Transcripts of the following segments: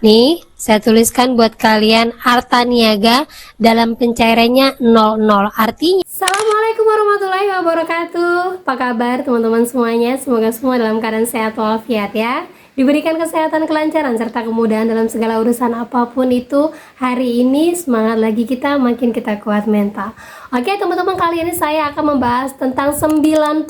Nih, saya tuliskan buat kalian harta niaga dalam pencairannya 00. Artinya, Assalamualaikum warahmatullahi wabarakatuh. Apa kabar teman-teman semuanya? Semoga semua dalam keadaan sehat walafiat ya. Diberikan kesehatan, kelancaran, serta kemudahan dalam segala urusan apapun itu. Hari ini semangat lagi kita, makin kita kuat mental. Oke teman-teman, kali ini saya akan membahas tentang 94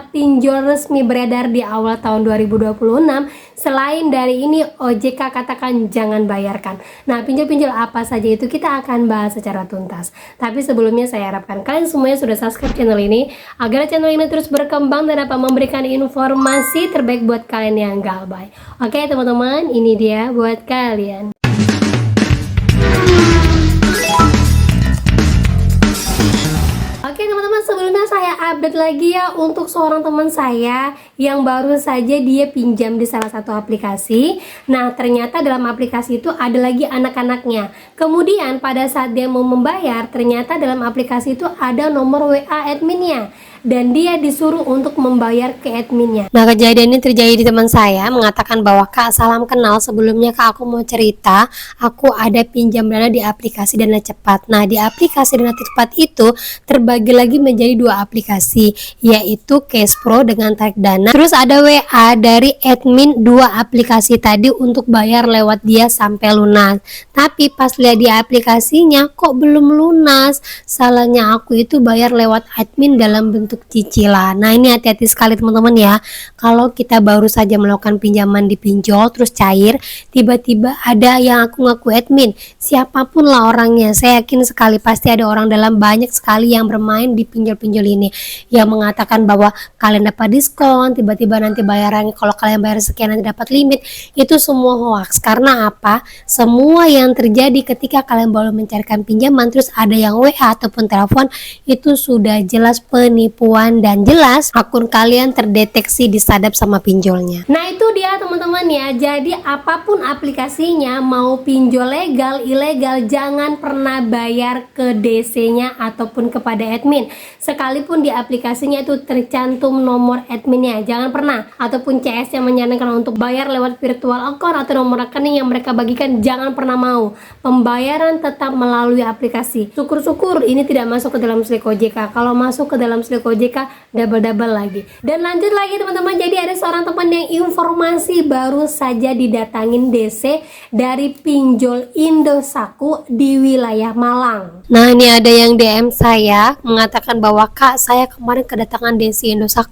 pinjol resmi beredar di awal tahun 2026. Selain dari ini, OJK katakan jangan bayarkan. Nah, pinjol-pinjol apa saja itu kita akan bahas secara tuntas. Tapi sebelumnya saya harapkan kalian semuanya sudah subscribe channel ini agar channel ini terus berkembang dan dapat memberikan informasi terbaik buat kalian yang galbay. Oke teman-teman, ini dia buat kalian. Oke teman-teman, sebelumnya saya update lagi ya untuk seorang teman saya yang baru saja dia pinjam di salah satu aplikasi. Nah, ternyata dalam aplikasi itu ada lagi anak-anaknya. Kemudian pada saat dia mau membayar, ternyata dalam aplikasi itu ada nomor WA adminnya dan dia disuruh untuk membayar ke adminnya. Nah, kejadian ini terjadi di teman saya, mengatakan bahwa Kak, salam kenal, sebelumnya Kak aku mau cerita, aku ada pinjam dana di aplikasi Dana Cepat. Nah, di aplikasi Dana Cepat itu terbagi lagi menjadi dua aplikasi, yaitu Cashpro dengan tarik dana, terus ada WA dari admin dua aplikasi tadi untuk bayar lewat dia sampai lunas. Tapi pas lihat di aplikasinya kok belum lunas, salahnya aku itu bayar lewat admin dalam bentuk cicilan. Nah, ini hati-hati sekali teman-teman ya. Kalau kita baru saja melakukan pinjaman di pinjol terus cair, tiba-tiba ada yang aku ngaku admin, siapapun lah orangnya, saya yakin sekali pasti ada orang dalam banyak sekali yang bermain di pinjol-pinjol ini yang mengatakan bahwa kalian dapat diskon, tiba-tiba nanti bayarannya kalau kalian bayar sekian nanti dapat limit. Itu semua hoax. Karena apa? Semua yang terjadi ketika kalian baru mencarikan pinjaman terus ada yang WA ataupun telepon, itu sudah jelas penipuan dan jelas akun kalian terdeteksi disadap sama pinjolnya. Nah, itu dia teman-teman ya. Jadi apapun aplikasinya, mau pinjol legal, ilegal, jangan pernah bayar ke DC-nya ataupun kepada admin. Sekalipun di aplikasinya itu tercantum nomor adminnya, jangan pernah. Ataupun CS yang menyarankan untuk bayar lewat virtual account atau nomor rekening yang mereka bagikan, jangan pernah mau. Pembayaran tetap melalui aplikasi. Syukur-syukur ini tidak masuk ke dalam slik OJK. Kalau masuk ke dalam slik OJK, double-double lagi. Dan lanjut lagi teman-teman, jadi ada seorang teman yang informasi baru saja didatangin DC dari pinjol Indosat di wilayah Malang. Nah, ini ada yang DM saya mengatakan bahwa Kak, saya kemarin kedatangan DC Indosat,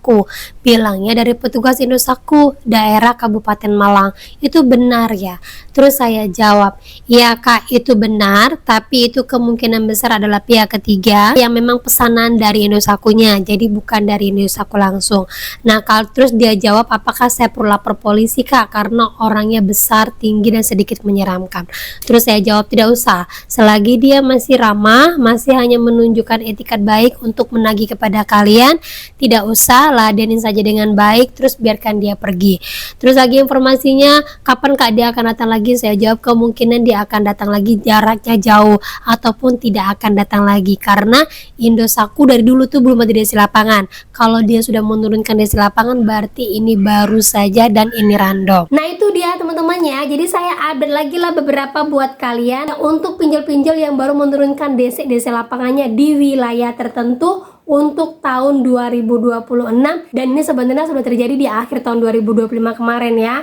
bilangnya dari petugas Indosat daerah Kabupaten Malang. Itu benar ya? Terus saya jawab, iya Kak, itu benar, tapi itu kemungkinan besar adalah pihak ketiga yang memang pesanan dari Indosat-nya, jadi bukan dari Indosat langsung. Nah, kalau terus dia jawab, apakah saya perlu lapor polisi Kak, karena orangnya besar, tinggi, dan sedikit menyeramkan. Terus saya jawab, tidak usah, selagi dia masih ramah, masih hanya menunjukkan etikat baik untuk menagih kepada kalian, tidak usah, ladenin saja dengan baik, terus biarkan dia pergi. Terus lagi informasinya, kapan Kak dia akan datang lagi? Saya jawab, kemungkinan dia akan datang lagi, jaraknya jauh, ataupun tidak akan datang lagi, karena Indosat dari dulu tuh belum ada DC lapangan. Kalau dia sudah menurunkan DC lapangan, berarti ini baru saja dan ini random. Nah, itu dia teman-teman ya. Jadi saya update lagi lah beberapa buat kalian untuk pinjol-pinjol yang baru menurunkan DC lapangannya di wilayah tertentu untuk tahun 2026, dan ini sebenarnya sudah terjadi di akhir tahun 2025 kemarin ya.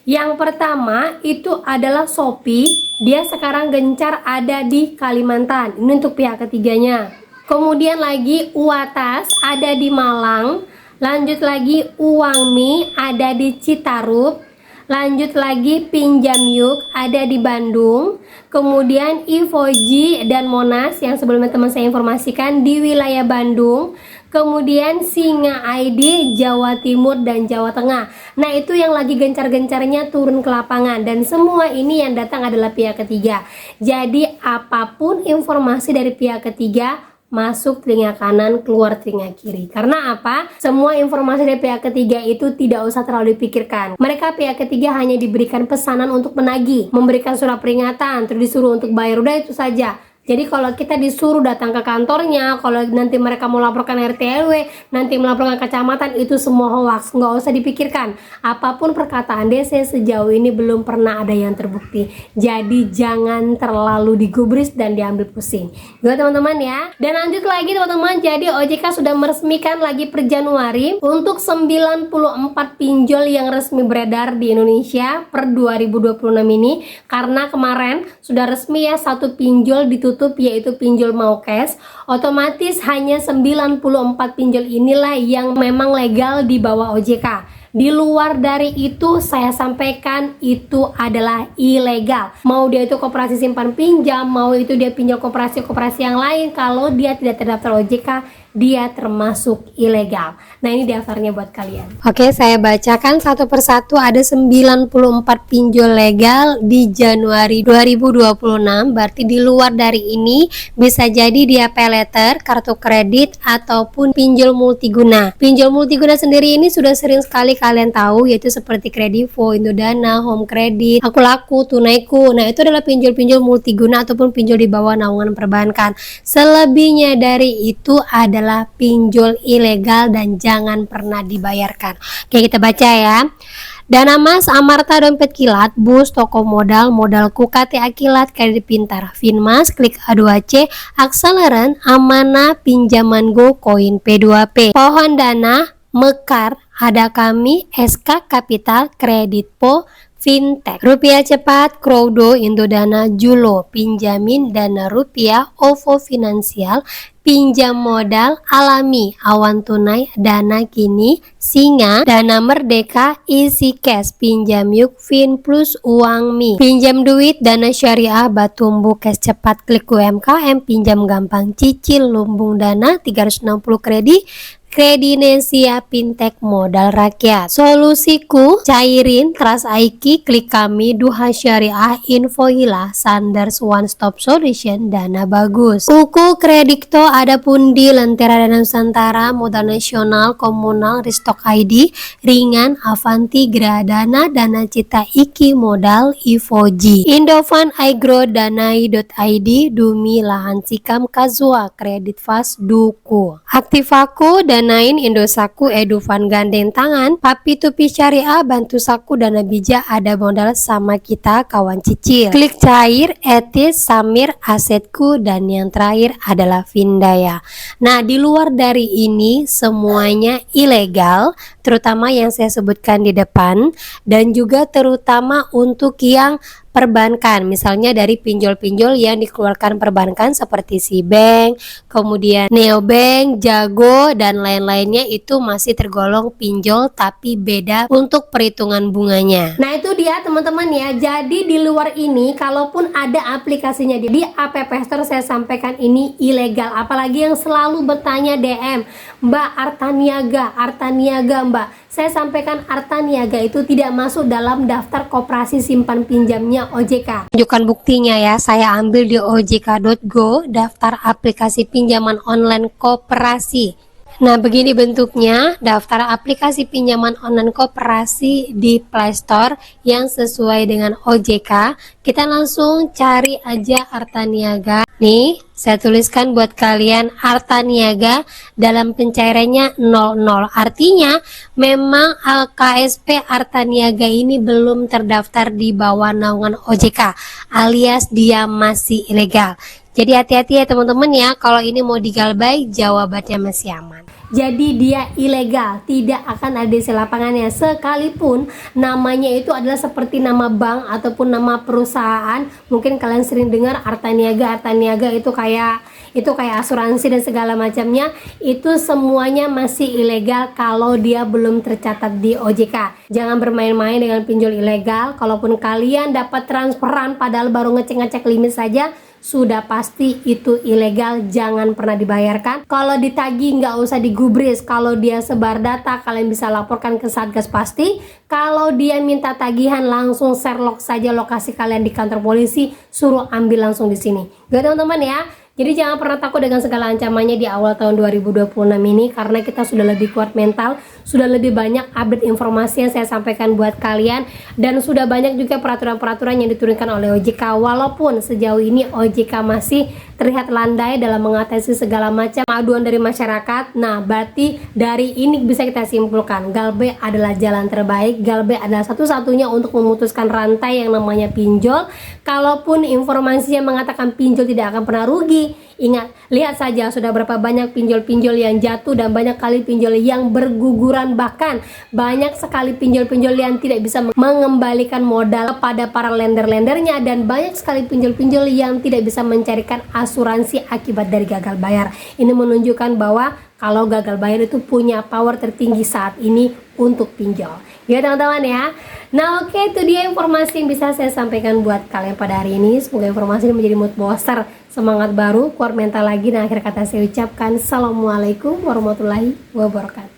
Yang pertama itu adalah Shopee, dia sekarang gencar ada di Kalimantan, ini untuk pihak ketiganya. Kemudian lagi Uatas ada di Malang, lanjut lagi Uangmi ada di Citarup, lanjut lagi Pinjam Yuk ada di Bandung, kemudian Ivoji dan Monas yang sebelumnya teman saya informasikan di wilayah Bandung, kemudian Singa ID Jawa Timur dan Jawa Tengah. Nah, itu yang lagi gencar-gencarnya turun ke lapangan, dan semua ini yang datang adalah pihak ketiga. Jadi apapun informasi dari pihak ketiga, masuk telinga kanan, keluar telinga kiri. Karena apa? Semua informasi dari pihak ketiga itu tidak usah terlalu dipikirkan. Mereka pihak ketiga hanya diberikan pesanan untuk menagih, memberikan surat peringatan, terus disuruh untuk bayar, udah itu saja. Jadi kalau kita disuruh datang ke kantornya, kalau nanti mereka mau laporkan RT RW, nanti melaporkan kecamatan, itu semua hoax, nggak usah dipikirkan. Apapun perkataan DC sejauh ini belum pernah ada yang terbukti. Jadi jangan terlalu digubris dan diambil pusing. Gitu teman-teman ya. Dan lanjut lagi teman-teman, jadi OJK sudah meresmikan lagi per Januari untuk 94 pinjol yang resmi beredar di Indonesia per 2026 ini. Karena kemarin sudah resmi ya, satu pinjol ditutup yaitu pinjol mau cash. Otomatis hanya 94 pinjol inilah yang memang legal di bawah OJK. Di luar dari itu saya sampaikan itu adalah ilegal. Mau dia itu koperasi simpan pinjam, mau itu dia pinjam koperasi-koperasi yang lain, kalau dia tidak terdaftar OJK, dia termasuk ilegal. Nah ini daftarnya buat kalian. Oke, saya bacakan satu persatu. Ada 94 pinjol legal di Januari 2026. Berarti di luar dari ini bisa jadi dia pay letter, kartu kredit, ataupun pinjol multiguna. Pinjol multiguna sendiri ini sudah sering sekali kalian tahu, yaitu seperti Kredivo, Indodana, Home Credit, Aku Laku, Tunaiku. Nah itu adalah pinjol-pinjol multiguna ataupun pinjol di bawah naungan perbankan. Selebihnya dari itu adalah pinjol ilegal dan jangan pernah dibayarkan. Oke, kita baca ya. Dana Mas, Amarta, Dompet Kilat, Bus, Toko Modal, Modalku, KTA Kilat, Kredit Pintar, Finmas, Klik A2C, Akseleran, Amanah, Pinjaman Go, Koin P2P, Pohon Dana, Mekar, Ada Kami, SK Kapital, Kreditpo, Fintech, Rupiah Cepat, Crowdo, Indodana, Julo, Pinjamin, Dana Rupiah, OVO Finansial, Pinjam Modal, Alami, Awan Tunai, Dana Kini, Singa, Dana Merdeka, Isi Cash, Pinjam Yuk, Fin Plus, Uang Mi, Pinjam Duit, Dana Syariah, Batumbu, Cash Cepat, Klik UMKM, Pinjam Gampang, Cicil, Lumbung Dana, 360 Kredit, Kredinesia, Fintech, Modal Rakyat, Solusiku, Cairin, Trust Aiki, Klik Kami, Duha Syariah, Info Hilah, Sanders One Stop Solution, Dana Bagus, Uku, Kredikto, Ada Pundi, Lentera Dana Nusantara, Modal Nasional, Komunal, Restock ID, Ringan, Avanti, Gradana, Dana Cita Iki, Modal, Ivoji, Indofan, iGrow, Danai.id, Dumi, Lahan Sikam, Kazua, Kredit Fast, Duku, Aktivaku, Danain, Indosaku, Edufan, Gandeng Tangan, Papi Tupi Syariah, Bantu Saku, Dana Bija, Ada Modal Sama Kita, Kawan Cicil, Klik Cair, Etis, Samir, Asetku, dan yang terakhir adalah Vindaya. Nah di luar dari ini semuanya ilegal, terutama yang saya sebutkan di depan, dan juga terutama untuk yang perbankan, misalnya dari pinjol-pinjol yang dikeluarkan perbankan seperti Sibank, kemudian Neobank, Jago, dan lain-lainnya, itu masih tergolong pinjol tapi beda untuk perhitungan bunganya. Nah itu dia teman-teman ya. Jadi di luar ini kalaupun ada aplikasinya di App Store, saya sampaikan ini ilegal. Apalagi yang selalu bertanya DM, Mbak Artaniaga Mbak, saya sampaikan Artaniaga itu tidak masuk dalam daftar koperasi simpan pinjamnya OJK. Tunjukkan buktinya ya, saya ambil di ojk.go, daftar aplikasi pinjaman online koperasi. Nah begini bentuknya daftar aplikasi pinjaman online koperasi di Play Store yang sesuai dengan OJK. Kita langsung cari aja Artaniaga. Nih saya tuliskan buat kalian Artaniaga, dalam pencairannya 00. Artinya memang KSP Artaniaga ini belum terdaftar di bawah naungan OJK, alias dia masih ilegal. Jadi hati-hati ya teman-teman ya, kalau ini mau digalbay jawabannya masih aman. Jadi dia ilegal, tidak akan ada isi lapangannya, sekalipun namanya itu adalah seperti nama bank ataupun nama perusahaan. Mungkin kalian sering dengar Artaniaga itu kayak asuransi dan segala macamnya. Itu semuanya masih ilegal kalau dia belum tercatat di OJK. Jangan bermain-main dengan pinjol ilegal. Kalaupun kalian dapat transferan padahal baru ngecek-ngecek limit saja, sudah pasti itu ilegal, jangan pernah dibayarkan. Kalau ditagih nggak usah digubris. Kalau dia sebar data, kalian bisa laporkan ke Satgas pasti. Kalau dia minta tagihan, langsung share log saja lokasi kalian di kantor polisi, suruh ambil langsung di sini. Gitu teman-teman ya. Jadi jangan pernah takut dengan segala ancamannya di awal tahun 2026 ini, karena kita sudah lebih kuat mental, sudah lebih banyak update informasi yang saya sampaikan buat kalian, dan sudah banyak juga peraturan-peraturan yang diturunkan oleh OJK. Walaupun sejauh ini OJK masih terlihat landai dalam mengatasi segala macam aduan dari masyarakat. Nah, berarti dari ini bisa kita simpulkan Galbay adalah jalan terbaik. Galbay adalah satu-satunya untuk memutuskan rantai yang namanya pinjol. Kalaupun informasi yang mengatakan pinjol tidak akan pernah rugi, ingat, lihat saja sudah berapa banyak pinjol-pinjol yang jatuh dan banyak kali pinjol yang berguguran. Bahkan banyak sekali pinjol-pinjol yang tidak bisa mengembalikan modal kepada para lender-lendernya, dan banyak sekali pinjol-pinjol yang tidak bisa mencarikan asuransi akibat dari gagal bayar. Ini menunjukkan bahwa kalau gagal bayar itu punya power tertinggi saat ini untuk pinjol. Ya teman-teman ya. Nah oke, itu dia informasi yang bisa saya sampaikan buat kalian pada hari ini. Semoga informasi ini menjadi mood booster, semangat baru, kuat mental lagi. Nah akhir kata saya ucapkan Assalamualaikum warahmatullahi wabarakatuh.